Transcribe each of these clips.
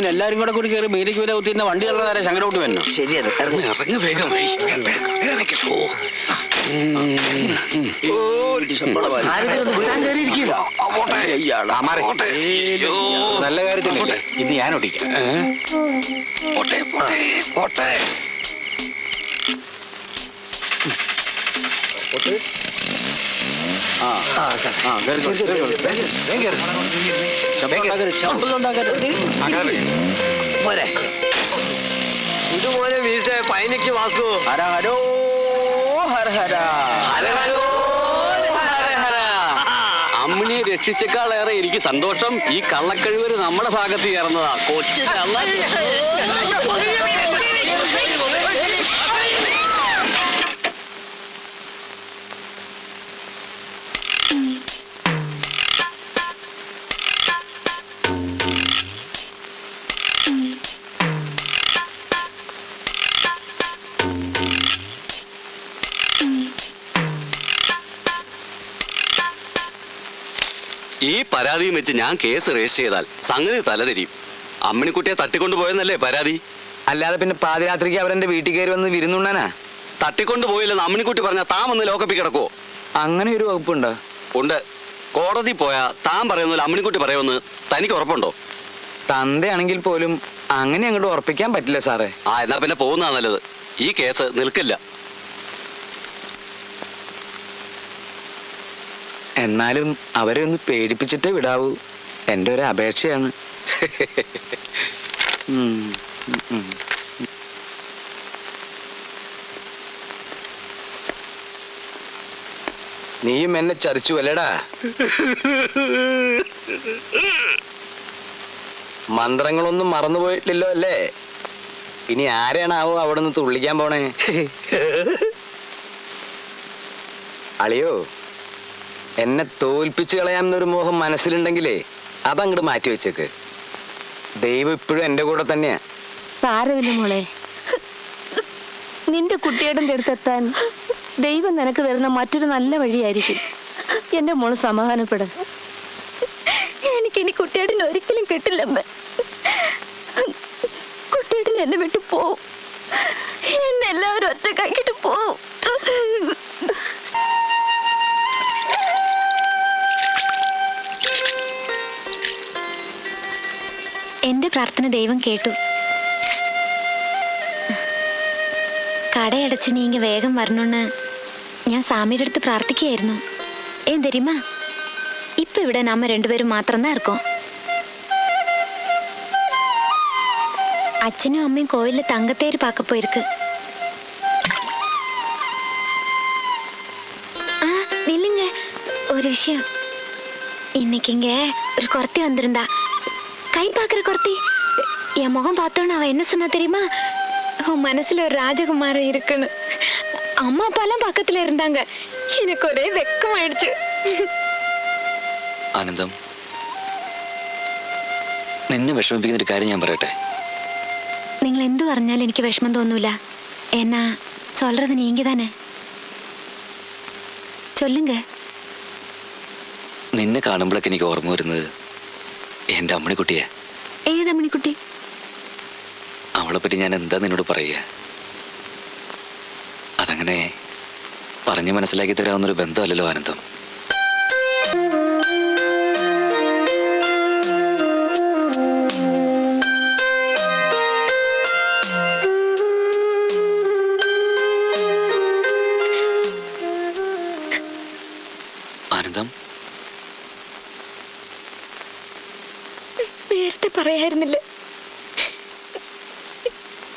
എല്ലാരും കൂടെ കൂടി കയറി മീരിക്ക് വരെ ഒത്തിരുന്ന വണ്ടി ഉള്ളതാരെ ശങ്കരോട്ട് വന്നോ? ശരിയാണ്, ഇറങ്ങി വേഗം. നല്ല കാര്യത്തിലല്ലേ ഇന്ന് ഞാൻ ഓടിക്കാം. ഇതുപോലെ വീസ പൈനക്ക് വാസു. ഹരഹരോ ഹരഹര. അമ്മിനെ രക്ഷിച്ചേക്കാളേറെ എനിക്ക് സന്തോഷം ഈ കള്ളക്കഴിവര് നമ്മുടെ ഭാഗത്ത് ചേർന്നതാ. കൊച്ചു കള്ള ഈ പരാതിയും വെച്ച് ഞാൻ കേസ് രജിസ്റ്റർ ചെയ്താൽ സംഗതി തലതിരിയും. അമ്മിണിക്കുട്ടിയെ തട്ടിക്കൊണ്ടുപോയെന്നല്ലേ പരാതി? അല്ലാതെ പിന്നെ പാതിരാത്രിക്ക് അവരെന്റെ വീട്ടിൽ കയറി വന്ന് വിരുന്നുണ്ണാനാ? തട്ടിക്കൊണ്ടുപോയില്ലെന്ന് അമ്മിണിക്കുട്ടി പറഞ്ഞാൽ താൻ വന്ന് ലോക്കപ്പിൽ കിടക്കുവോ? അങ്ങനെ ഒരു വകുപ്പുണ്ടോ? ഉണ്ട്. കോടതി പോയാ താൻ പറയുന്നില്ല അമ്മിണിക്കുട്ടി പറയുമെന്ന് തനിക്ക് ഉറപ്പുണ്ടോ? തന്തയാണെങ്കിൽ പോലും അങ്ങനെ അങ്ങോട്ട് ഉറപ്പിക്കാൻ പറ്റില്ല സാറേ. എന്നാ പിന്നെ പോകുന്നതാ നല്ലത്. ഈ കേസ് നിൽക്കില്ല. എന്നാലും അവരെ ഒന്ന് പേടിപ്പിച്ചിട്ടേ വിടാവൂ. എൻ്റെ ഒരു അപേക്ഷയാണ്. നീയും എന്നെ ചതിച്ചു അല്ലേടാ? മന്ത്രങ്ങളൊന്നും മറന്നുപോയിട്ടില്ലല്ലോ അല്ലേ? ഇനി ആരെയാണാവോ അവിടെ നിന്ന് തുള്ളിക്കാൻ പോണേ? അളിയോ, എന്നെ തോൽപ്പിച്ചു കളയാമെന്നൊരു മോഹം മനസ്സിലുണ്ടെങ്കിലേ അതങ്ങോട്ട് മാറ്റി വെച്ചേക്ക്. ദൈവം ഇപ്പോഴും എൻ്റെ കൂടെ തന്നെയാ. സാരമില്ല മോളെ, നിന്റെ കുട്ടിയുടെ അടുത്തെത്താൻ ദൈവം നിനക്ക് തരുന്ന മറ്റൊരു നല്ല വഴിയായിരിക്കും. എന്റെ മോള് സമാധാനപ്പെടും. എനിക്കിനി കുട്ടിയേട്ടൻ ഒരിക്കലും കിട്ടില്ലമ്മ. കുട്ടിയേട്ടൻ എന്നെ വിട്ടു പോവും. എന്നെ എല്ലാവരും ഒറ്റക്കാക്കിട്ട് പോവും. എന്റെ പ്രാർത്ഥന ദൈവം കേട്ടു. കടയടച്ച് നീங்க വേഗം വരണമെന്ന് ഞാൻ സാമിയുടെ അടുത്ത് പ്രാർത്ഥിക്കുകയായിരുന്നു. ഏൻ தெரியுமா, ഇപ്പൊ ഇവിടെ നമ്മ രണ്ടുപേരും മാത്രം தான் இருக்கோம். അച്ഛനും അമ്മയും കോവിലിൽ തങ്കത്തേര് பார்க்க போயிருக்கு. நில்லுங்க, ஒரு விஷயம். இன்னைக்கு இங்க ஒரு குர்த்தி வந்திருந்தா. கை பார்க்குற குர்த்தி. என் முகம் பார்த்தோன்னு அவன் என்ன சொன்னா தெரியுமா? உன் மனசுல ஒரு ராஜகுமாரன் இருக்குன்னு. அம்மா அப்பாலாம் பக்கத்துல இருந்தாங்க. எனக்கு ஒரே வெக்கமாயிடுச்சு. ആനന്ദം, നിന്നെ വിഷമിപ്പിക്കുന്ന ഒരു കാര്യം ഞാൻ പറയട്ടെ. നിങ്ങൾ എന്ത് പറഞ്ഞാലും എനിക്ക് വിഷമം തോന്നൂല. എന്നാ சொல்றது நீங்க தானே. சொல்லுங்க. നിന്നെ കാണുമ്പോഴൊക്കെ എനിക്ക് ഓർമ്മ വരുന്നത് എൻ്റെ അമ്മിണിക്കുട്ടിയെ. ഏത് അമ്മിണിക്കുട്ടി? അവളെ പറ്റി ഞാൻ എന്താ നിന്നോട് പറയുക? അതങ്ങനെ പറഞ്ഞു മനസ്സിലാക്കി തരാവുന്നൊരു ബന്ധമല്ലല്ലോ ആനന്ദം. ആനന്ദം, നേരത്തെ പറയായിരുന്നില്ല.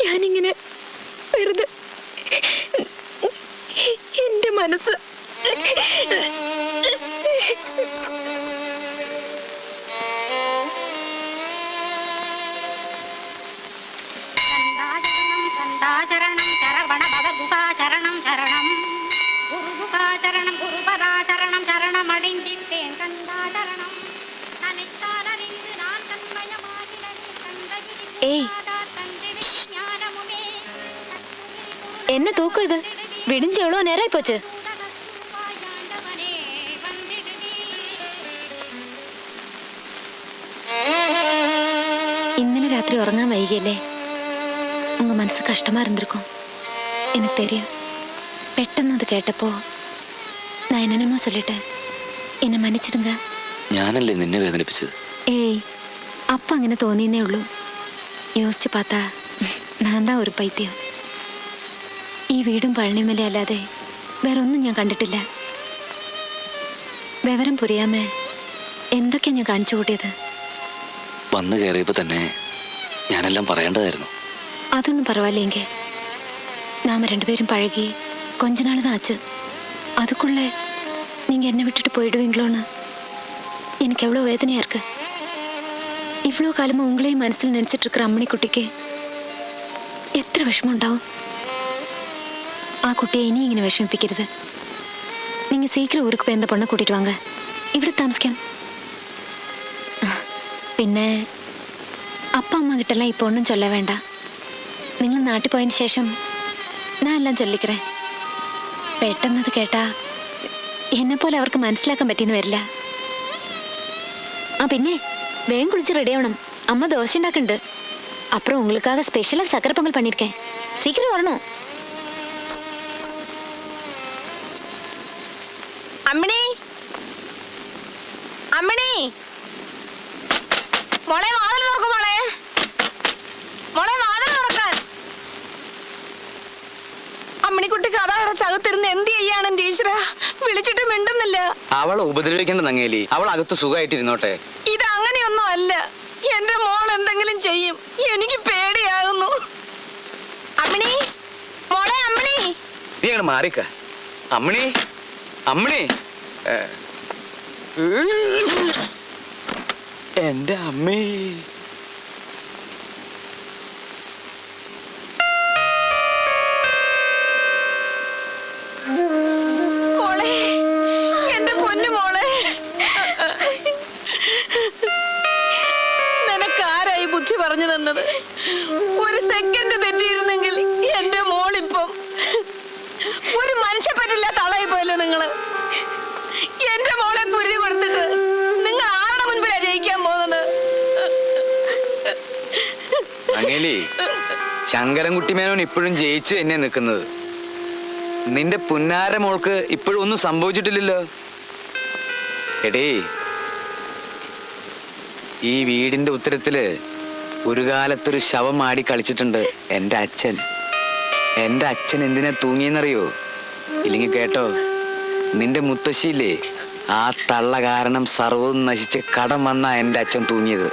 ഞാനിങ്ങനെ വെറുതെ എന്റെ മനസ്സ് ശരണം ശരവണ ഭവഗുഹാ ശരണം ശരണം ഗുരുഗുഹാ ശരണം ഗുരുപദാ ശരണം ശരണമടിഞ്ചിട്ടേൻ കണ്ടാ ശരണം തനിത്താനറിந்து நான் തന്മയമാകിടൻ ഏയ്, എന്നെ തൂക്കും. ഇത് വിടിഞ്ച് എവ്വളോ നേരായി പോച്ച്. ராத்திரி உறங்காம வைகலே உங்க மனசு கஷ்டமா இருந்திருக்கும் எனக்கு தெரியும். പെട്ടെന്ന് അത് കേട്ടപ്പോ ഞാൻ എന്നമോ சொல்லிட்டேன். എന്നെ മன்னிച്ചിടുங்க. ഞാനല്ലേ നിന്നെ വേദനിപ്പിച്ചത്? ഏയ് അപ്പൊ അങ്ങനെ തോന്നിയെന്നേ ഉള്ളൂ. യോസിച്ചു പാത്താ ഞാൻ താ ഒരു പൈത്യം. ഈ വീടും പഴനിമല അല്ലാതെ വേറൊന്നും ഞാൻ കണ്ടിട്ടില്ല. വിവരം പുരിയാമേ എന്തൊക്കെയാ ഞാൻ കാണിച്ചു കൂട്ടിയത്? വന്നു കയറിയപ്പോ തന്നെ ഞാനെല്ലാം പറയേണ്ടതായിരുന്നു. അതൊന്നും പറവാല്ലെങ്കിൽ നാമ രണ്ടുപേരും പഴകി கொஞ்ச நாள் தான் ஆச்சு. அதுக்குள்ள நீங்க என்ன விட்டுட்டு போயிடுவீங்களோன்னு எனக்கு எவ்வளோ வேதனையா இருக்கு. இவ்வளோ காலமா உங்களையும் மனசில் நினைச்சிட்டு இருக்கிற அம்மணிக்குட்டிக்கு എത്ര വിഷമം ഉണ്ടാവും. ആ കുട്ടിയെ ഇനി ഇങ്ങനെ വിഷമിപ്പിക്കരുത്. നിങ്ങൾ സീക്കിരം ഊருக்கு പോയി എന്താ പൊണ്ണെ കൂട്ടിട്ട് വാങ്ങ. ഇവിടെ താമസിക്കാം. പിന്നെ അപ്പ അമ്മ കിട്ടെല്ലാം ഇപ്പൊ ഒന്നും ചൊല്ല വേണ്ട. നിങ്ങൾ നാട്ടിൽ പോയതിന് ശേഷം ഞാൻ എല്ലാം ചൊല്ലിക്കറേ. പെട്ടെന്നത് കേട്ടാ എന്നെ പോലെ അവർക്ക് മനസ്സിലാക്കാൻ പറ്റിയെന്ന് വരില്ല. ആ പിന്നെ വേഗം കുളിച്ച് റെഡി ആവണം. അമ്മ ദോശ ഉണ്ടാക്കുന്നുണ്ട്. அப்புறம் உங்களுக்காக ஸ்பெஷலா சக்கரை பொங்கல் பண்ணிருக்கேன். சீக்கிரம் வரணும். അമ്മിണി, അമ്മിണി, മോളെ വാതിൽ തുറക്കും. മോളെ വാതിൽ തുറക്കാൻ. അമ്മിണിക്കുട്ടിക്ക് അതാ അടച്ചകത്തിരുന്ന് എന്ത് ചെയ്യാണ് ടീച്ചറ? വിളിച്ചിട്ട് മിണ്ടുന്നില്ല. അവളെ ഉപദ്രവിക്കേണ്ട നങ്ങേലി. അവൾ അകത്ത് സുഖമായിട്ടിരുന്നോട്ടെ. ഇത് അങ്ങനെയൊന്നും അല്ല. എന്റെ മോൾ എന്തെങ്കിലും ചെയ്യും. എനിക്ക് പേടിയാകുന്നു. അമ്മിണി, മോളെ അമ്മിണി. നീ അങ്ങോട്ട് മാറിക്ക. അമ്മിണി, അമ്മിണി. എന്റെ അമ്മേ. മോളെ, എന്റെ പൊന്നു മോളെ. നിനക്കാരായി ബുദ്ധി പറഞ്ഞു തന്നത്? ഒരു സെക്കൻഡ് തെറ്റിയിരുന്നെങ്കിൽ എന്റെ മോളിപ്പം ഒരു മനുഷ്യപ്പറ്റില്ല തളയി പോയല്ലോ നിങ്ങള്. എന്റെ മോളെ കുരുതി കൊടുത്തിട്ട് നിങ്ങൾ ആരുടെ മുൻപിലാ ജയിക്കാൻ പോകുന്നത്? അങ്ങേലി, ശങ്കരൻകുട്ടി മേനോൻ ഇപ്പോഴും ജയിച്ച് എന്നെ നിൽക്കുന്നത്. നിന്റെ പുന്നാര മോൾക്ക് ഇപ്പോഴും ഒന്നും സംഭവിച്ചിട്ടില്ലല്ലോ. എടേ, ഈ വീടിന്റെ ഉത്തരത്തില് ഒരു കാലത്തൊരു ശവം ആടി കളിച്ചിട്ടുണ്ട് എന്റെ അച്ഛൻ. എന്റെ അച്ഛൻ എന്തിനാ തൂങ്ങിയെന്നറിയോ? ഇല്ലെങ്കിൽ കേട്ടോ, നിന്റെ മുത്തശ്ശിയില്ലേ, ആ തള്ള കാരണം സർവ്വവും നശിച്ച് കടം വന്നാ എന്റെ അച്ഛൻ തൂങ്ങിയത്.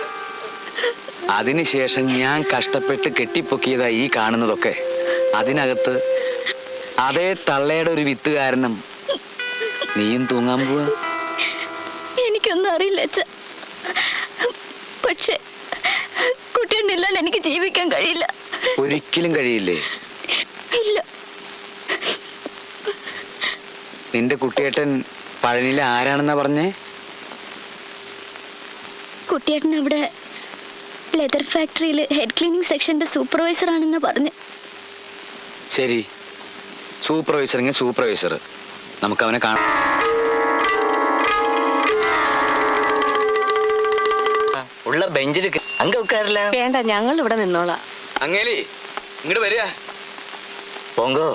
അതിനുശേഷം ഞാൻ കഷ്ടപ്പെട്ട് കെട്ടിപ്പൊക്കിയതാ ഈ കാണുന്നതൊക്കെ. അതിനകത്ത് അതേ തള്ളയുടെ ഒരു വിത്ത് കാരണം നീയും തൂങ്ങാൻ പോവാ. എനിക്കൊന്നും അറിയില്ല അച്ഛ. പക്ഷെ കുട്ടിയുണ്ടില്ലാണ്ട് എനിക്ക് ജീവിക്കാൻ കഴിയില്ല. ഒരിക്കലും കഴിയില്ലേ? ഇല്ല. നിന്റെ കുട്ടിയേട്ടൻ പഴനിയിലെ ആരാണെന്നാ പറഞ്ഞേ? കുട്ടിയേട്ടൻ അവിടെ ലെതർ ഫാക്ടറിയിൽ ഹെഡ് ക്ലീനിങ് സെക്ഷന്റെ സൂപ്പർവൈസർ ആണെന്ന് പറഞ്ഞു. ശരി, സൂപ്പർവൈസറെങ്കിൽ സൂപ്പർവൈസർ. നമുക്ക് അവനെ കാണാം. ഉള്ള ബെഞ്ചിൽ അങ്ക ഉட்காരல. വേണ്ട, ഞങ്ങൾ ഇവിടെ നിന്നോളാം. അങ്ങേലി, ഇങ്ങോട്ട് വരിക. പോങ്കോ.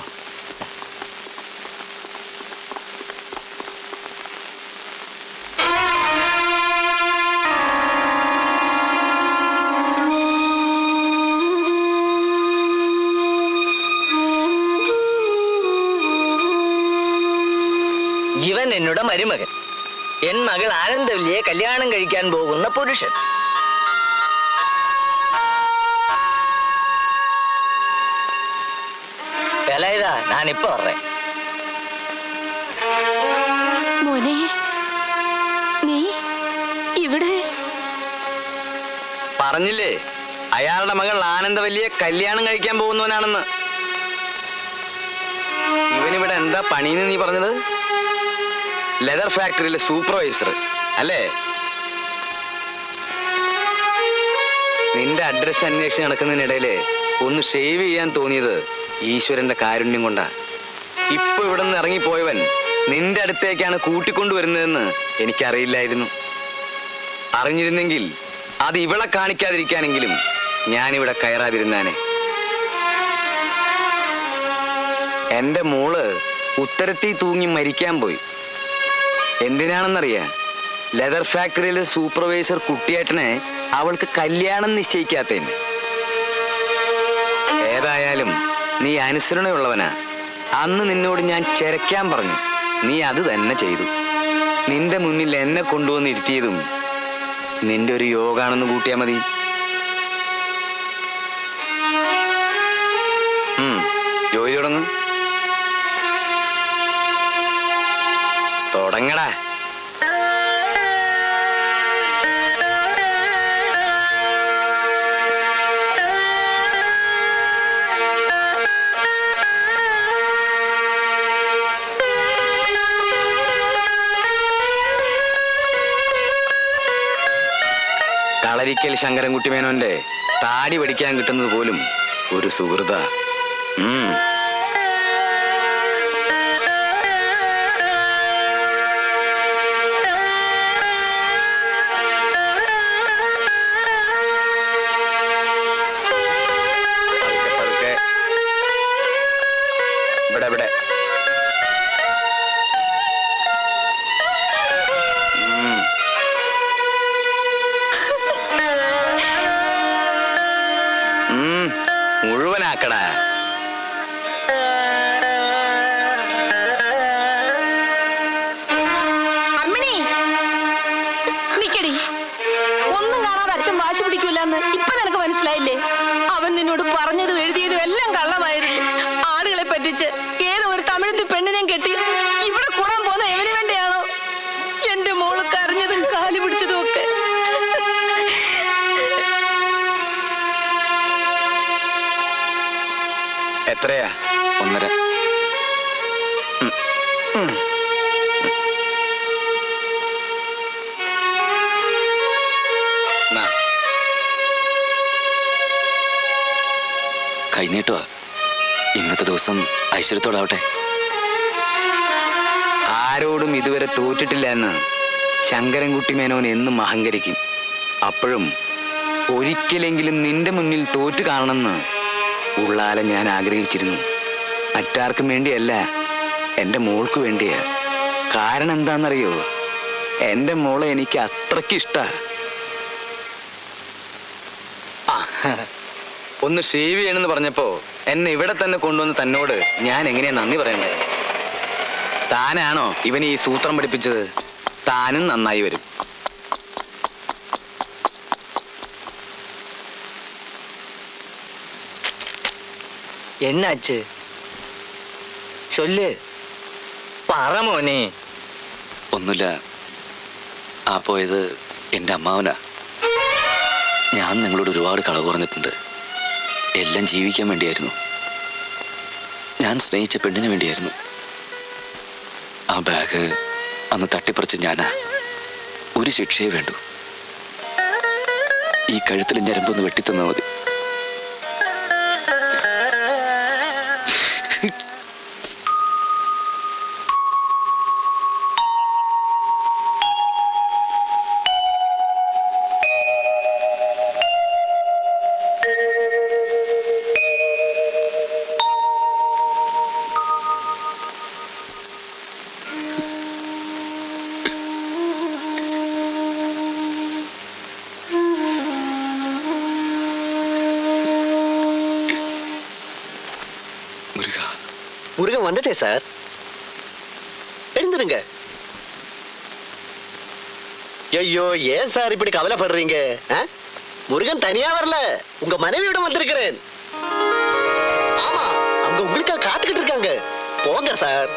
ഇവൻ എന്നോട് മരുമകൻ. എൻ മകൾ ആനന്ദവല്ലിയെ കല്യാണം കഴിക്കാൻ പോകുന്ന പുരുഷൻ. ഇതാ ഞാനിപ്പോ പറഞ്ഞേ. മോനെ, നീ ഇവിടെ? പറഞ്ഞില്ലേ, അയാളുടെ മകൾ ആനന്ദവല്ലിയെ കല്യാണം കഴിക്കാൻ പോകുന്നവനാണെന്ന്. ഇവനിവിടെ എന്താ പണിന്ന് നീ പറഞ്ഞത്? ലെതർ ഫാക്ടറിയിലെ സൂപ്പർവൈസർ അല്ലേ? നിന്റെ അഡ്രസ് അന്വേഷിച്ച് നടക്കുന്നതിനിടയില് ഒന്ന് ഷേവ് ചെയ്യാൻ തോന്നിയത് ഈശ്വരന്റെ കാരുണ്യം കൊണ്ടാ. ഇപ്പൊ ഇവിടെ നിന്ന് ഇറങ്ങിപ്പോയവൻ നിന്റെ അടുത്തേക്കാണ് കൂട്ടിക്കൊണ്ടുവരുന്നതെന്ന് എനിക്കറിയില്ലായിരുന്നു. അറിഞ്ഞിരുന്നെങ്കിൽ അത് ഇവളെ കാണിക്കാതിരിക്കാനെങ്കിലും ഞാനിവിടെ കയറാതിരുന്നാനെ. എന്റെ മോള് ഉത്തരത്തിൽ തൂങ്ങി മരിക്കാൻ പോയി. എന്തിനാണെന്നറിയാ? ലെതർ ഫാക്ടറിയിലെ സൂപ്പർവൈസർ കുട്ടിയേട്ടനെ അവൾക്ക് കല്യാണം നിശ്ചയിക്കാത്തതിന്. ഏതായാലും നീ അനുസരണയുള്ളവനാ. അന്ന് നിന്നോട് ഞാൻ ചെരക്കാൻ പറഞ്ഞു, നീ അത് തന്നെ ചെയ്തു. നിന്റെ മുന്നിൽ എന്നെ കൊണ്ടുവന്നിരുത്തിയതും നിന്റെ ഒരു യോഗാണെന്ന് കൂട്ടിയാ മതി. ജോലി തുടങ്ങും. തുടങ്ങടാ. കളരിക്കൽ ശങ്കരൻകുട്ടി മേനോന്റെ താടി പഠിക്കാൻ കിട്ടുന്നത് പോലും ഒരു സുഹൃത. ഇവിടെ മുഴുവനാക്കടാ. അമ്മിണി നിക്കടി. ഒന്നും കാണാതെ അച്ഛൻ വാശി പിടിക്കൂലെന്ന് ഇപ്പൊ നിനക്ക് മനസ്സിലായില്ലേ? അവൻ നിന്നോട് പറഞ്ഞതും എഴുതിയതും എല്ലാം കള്ളമായിരുന്നു. ആടുകളെ പറ്റിച്ച് ഏതോ ഒരു തമിഴത്തി പെണ്ണിനെയും കെട്ടി ഇവിടെ കൂടാൻ പോകുന്ന എവന് വേണ്ടിയാണോ എന്റെ മോള് കരഞ്ഞതും കാലി പിടിച്ചതും ഒക്കെ? എത്രയാ? 1.5. കൈനീട്ടുവാ. ഇന്നത്തെ ദിവസം ഐശ്വര്യത്തോടാവട്ടെ. ആരോടും ഇതുവരെ തോറ്റിട്ടില്ല എന്ന് ശങ്കരൻകുട്ടി മേനോൻ എന്നും അഹങ്കരിക്കും. അപ്പോഴും ഒരിക്കലെങ്കിലും നിന്റെ മുന്നിൽ തോറ്റു കാണണമെന്ന് ഉള്ളാലെ ഞാൻ ആഗ്രഹിച്ചിരുന്നു. മറ്റാർക്കും വേണ്ടിയല്ല, എൻ്റെ മോൾക്ക് വേണ്ടിയാ. കാരണം എന്താണെന്നറിയോ? എൻ്റെ മോളെ എനിക്ക് അത്രയ്ക്ക് ഇഷ്ടാ. ഒന്ന് ഷേവ് ചെയ്യണമെന്ന് പറഞ്ഞപ്പോ എന്നെ ഇവിടെ തന്നെ കൊണ്ടുവന്ന് തന്നോട് ഞാൻ എങ്ങനെയാ നന്ദി പറയണ്ടേ? താനാണോ ഇവന് ഈ സൂത്രം പഠിപ്പിച്ചത്? താനും നന്നായി വരും. എന്നാച്ച് ചൊല്ല്, പറ മോനെ. ഒന്നുമില്ല. ആ പോയത് എൻ്റെ അമ്മാവനാ. ഞാൻ നിങ്ങളോട് ഒരുപാട് കളവ് പറഞ്ഞിട്ടുണ്ട്. എല്ലാം ജീവിക്കാൻ വേണ്ടിയായിരുന്നു. ഞാൻ സ്നേഹിച്ച പെണ്ണിന് വേണ്ടിയായിരുന്നു. ആ ബാഗ് അന്ന് തട്ടിപ്പറിച്ച് ഞാനാ. ഒരു ശിക്ഷയെ വേണ്ടു. ഈ കഴുത്തിൽ ഞരമ്പൊന്ന് വെട്ടിത്തന്നാ മതി. முருகன் வந்துட்டே சார். எழுந்துருங்க. ஐயோ, ஏன் சார் இப்படி கவலைப்படுறீங்க? முருகன் தனியா வரல, உங்க மனைவியோட வந்திருக்கிறேன். ஆமா, அவங்க உங்களுக்காக காத்துக்கிட்டு இருக்காங்க. போங்க சார்.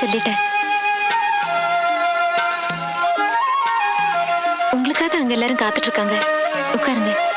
சொல்லிட்டேன். உங்களுக்காக அங்க எல்லாரும் காத்துட்டு இருக்காங்க. உட்காருங்க.